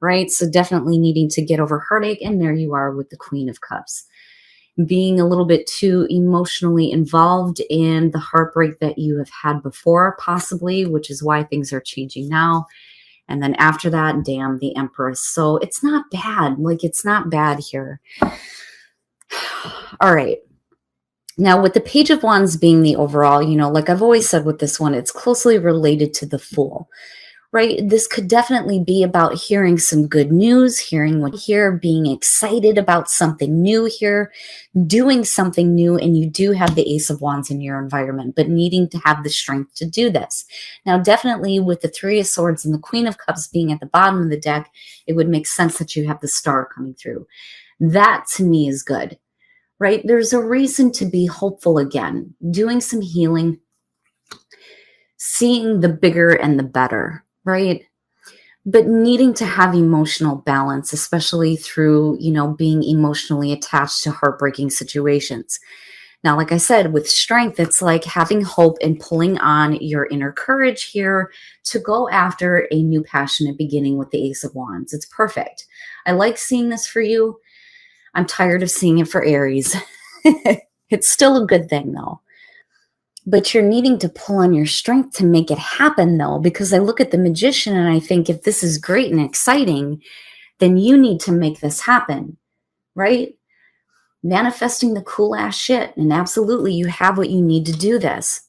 right? So definitely needing to get over heartache. And there you are with the Queen of Cups. Being a little bit too emotionally involved in the heartbreak that you have had before, possibly, which is why things are changing now. And then after that, damn, the Empress. So it's not bad. Like, it's not bad here. All right. Now, with the Page of Wands being the overall, like I've always said with this one, it's closely related to the Fool, right? This could definitely be about hearing some good news, hearing what you hear, being excited about something new here, doing something new, and you do have the Ace of Wands in your environment, but needing to have the strength to do this. Now, definitely with the Three of Swords and the Queen of Cups being at the bottom of the deck, it would make sense that you have the Star coming through. That to me is good. Right? There's a reason to be hopeful again, doing some healing, seeing the bigger and the better, right? But needing to have emotional balance, especially through, being emotionally attached to heartbreaking situations. Now, like I said, with strength, it's like having hope and pulling on your inner courage here to go after a new passionate beginning with the Ace of Wands. It's perfect. I like seeing this for you. I'm tired of seeing it for Aries. It's still a good thing, though. But you're needing to pull on your strength to make it happen, though, because I look at the Magician and I think if this is great and exciting, then you need to make this happen, right? Manifesting the cool ass shit. And absolutely, you have what you need to do this.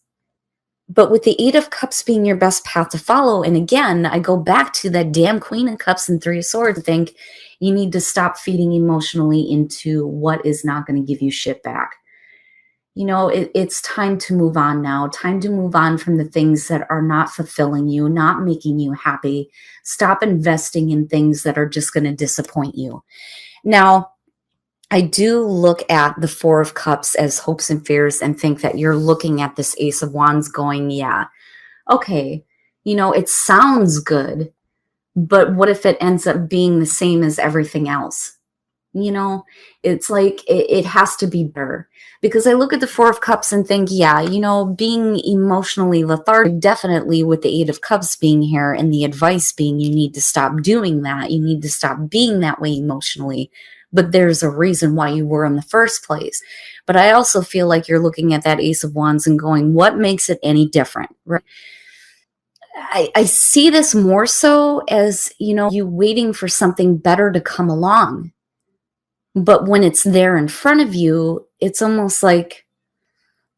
But with the Eight of Cups being your best path to follow, and again, I go back to that damn Queen of Cups and Three of Swords. I think you need to stop feeding emotionally into what is not going to give you shit back. It's time to move on now. Time to move on from the things that are not fulfilling you, not making you happy. Stop investing in things that are just going to disappoint you. Now, I do look at the Four of Cups as hopes and fears and think that you're looking at this Ace of Wands going, yeah, okay, it sounds good, but what if it ends up being the same as everything else? It's like it has to be better. Because I look at the Four of Cups and think, yeah, being emotionally lethargic, definitely with the Eight of Cups being here and the advice being you need to stop doing that. You need to stop being that way emotionally. But there's a reason why you were in the first place. But I also feel like you're looking at that Ace of Wands and going, what makes it any different? Right? I see this more so as, you waiting for something better to come along. But when it's there in front of you, it's almost like,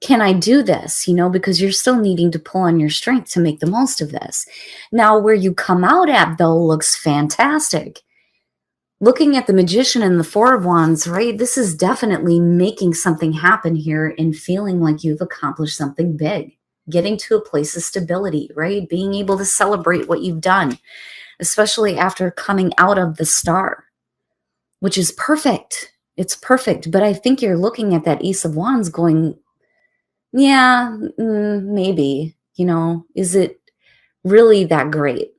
can I do this? Because you're still needing to pull on your strength to make the most of this. Now, where you come out at, though, looks fantastic. Looking at the Magician and the Four of Wands, right? This is definitely making something happen here and feeling like you've accomplished something big. Getting to a place of stability, right? Being able to celebrate what you've done, especially after coming out of the Star, which is perfect. It's perfect. But I think you're looking at that Ace of Wands going, yeah, maybe, is it really that great?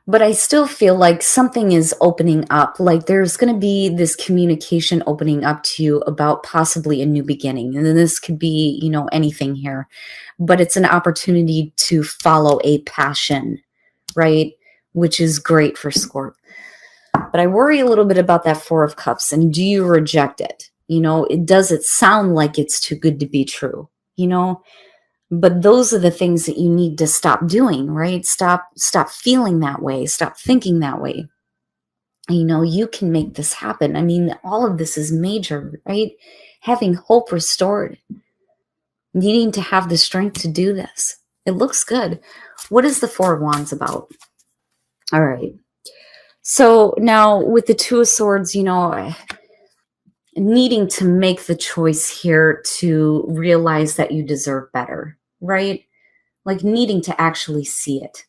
But I still feel like something is opening up. Like there's going to be this communication opening up to you about possibly a new beginning. And then this could be, anything here. But it's an opportunity to follow a passion, right? Which is great for Scorp. But I worry a little bit about that Four of Cups. And do you reject it? Does it sound like it's too good to be true? But those are the things that you need to stop doing, right? Stop feeling that way. Stop thinking that way. You can make this happen. I mean, all of this is major, right? Having hope restored. Needing to have the strength to do this. It looks good. What is the Four of Wands about? All right. So now with the Two of Swords, needing to make the choice here to realize that you deserve better, right? Like needing to actually see it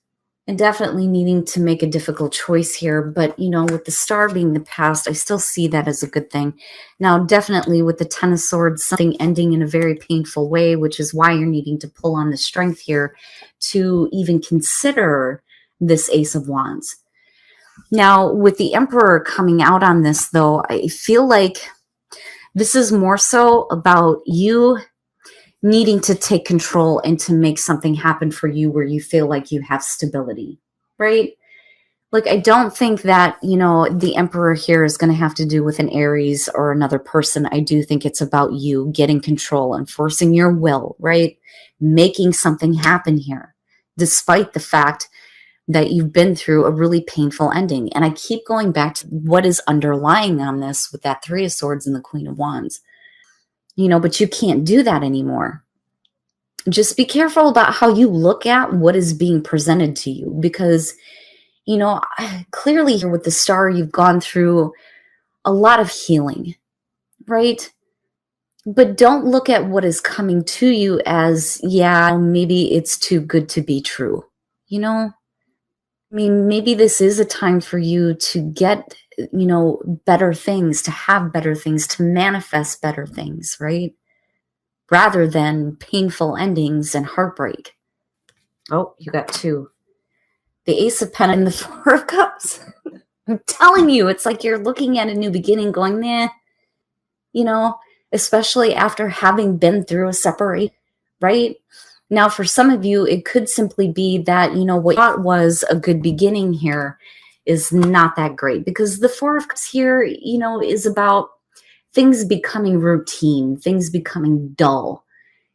and definitely needing to make a difficult choice here. But, with the Star being the past, I still see that as a good thing. Now, definitely with the Ten of Swords, something ending in a very painful way, which is why you're needing to pull on the strength here to even consider this Ace of Wands. Now, with the Emperor coming out on this, though, I feel like this is more so about you needing to take control and to make something happen for you where you feel like you have stability, right? Like, I don't think that, the Emperor here is going to have to do with an Aries or another person. I do think it's about you getting control, enforcing your will, right? Making something happen here, despite the fact that you've been through a really painful ending. And I keep going back to what is underlying on this with that Three of Swords and the Queen of Wands. But you can't do that anymore. Just be careful about how you look at what is being presented to you, because clearly here with the Star, you've gone through a lot of healing, right? But don't look at what is coming to you as, yeah, maybe it's too good to be true. I mean, maybe this is a time for you to get, better things, to have better things, to manifest better things, right? Rather than painful endings and heartbreak. Oh, you got two. The Ace of Pentacles and the Four of Cups. I'm telling you, it's like you're looking at a new beginning going, nah, especially after having been through a separation, right? Now, for some of you, it could simply be that, what you thought was a good beginning here is not that great, because the Four of Cups here, is about things becoming routine, things becoming dull,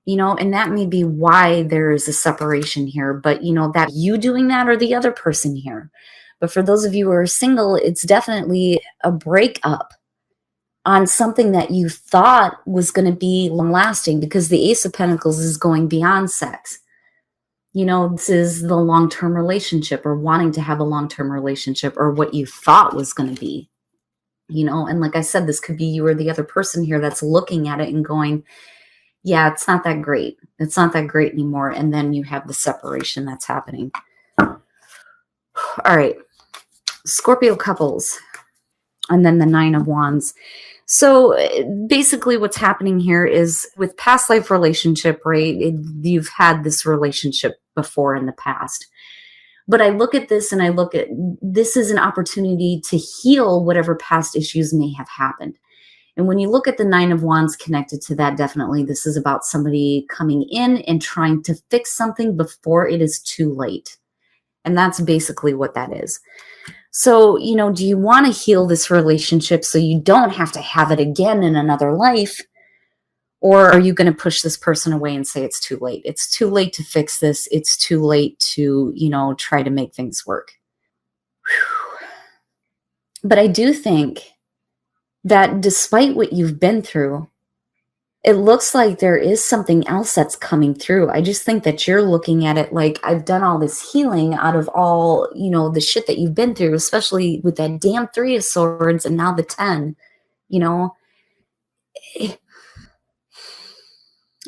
and that may be why there is a separation here. But, that you doing that or the other person here. But for those of you who are single, it's definitely a breakup on something that you thought was going to be long lasting, because the Ace of Pentacles is going beyond sex. This is the long-term relationship, or wanting to have a long-term relationship, or what you thought was going to be, and like I said, this could be you or the other person here that's looking at it and going, yeah, it's not that great. It's not that great anymore. And then you have the separation that's happening. All right. Scorpio couples. And then the Nine of Wands. So basically what's happening here is with past life relationship, right? You've had this relationship before in the past. But I look at this and I look at this as an opportunity to heal whatever past issues may have happened. And when you look at the Nine of Wands connected to that, definitely this is about somebody coming in and trying to fix something before it is too late. And that's basically what that is. So, do you want to heal this relationship so you don't have to have it again in another life? Or are you going to push this person away and say it's too late? It's too late to fix this. It's too late to, try to make things work. Whew. But I do think that despite what you've been through, it looks like there is something else that's coming through. I just think that you're looking at it like, I've done all this healing out of all, the shit that you've been through, especially with that damn Three of Swords and now the 10,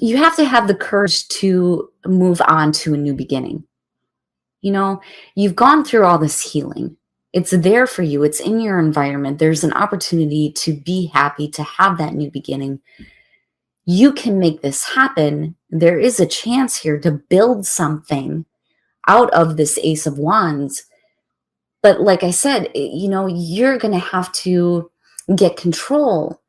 You have to have the courage to move on to a new beginning. You've gone through all this healing. It's there for you. It's in your environment. There's an opportunity to be happy, to have that new beginning. You can make this happen. There is a chance here to build something out of this Ace of Wands. But like I said, you're going to have to get control,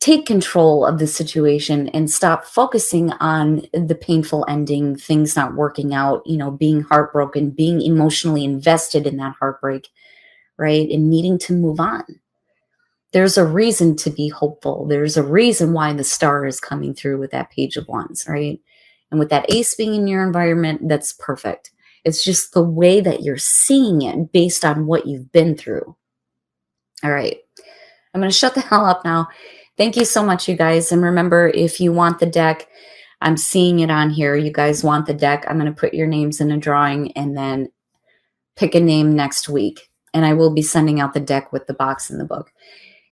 take control of the situation, and stop focusing on the painful ending, things not working out, being heartbroken, being emotionally invested in that heartbreak, right? And needing to move on. There's a reason to be hopeful. There's a reason why the Star is coming through with that Page of Wands, right? And with that Ace being in your environment, that's perfect. It's just the way that you're seeing it based on what you've been through. All right. I'm going to shut the hell up now. Thank you so much, you guys. And remember, if you want the deck, I'm seeing it on here. You guys want the deck. I'm going to put your names in a drawing and then pick a name next week. And I will be sending out the deck with the box and the book.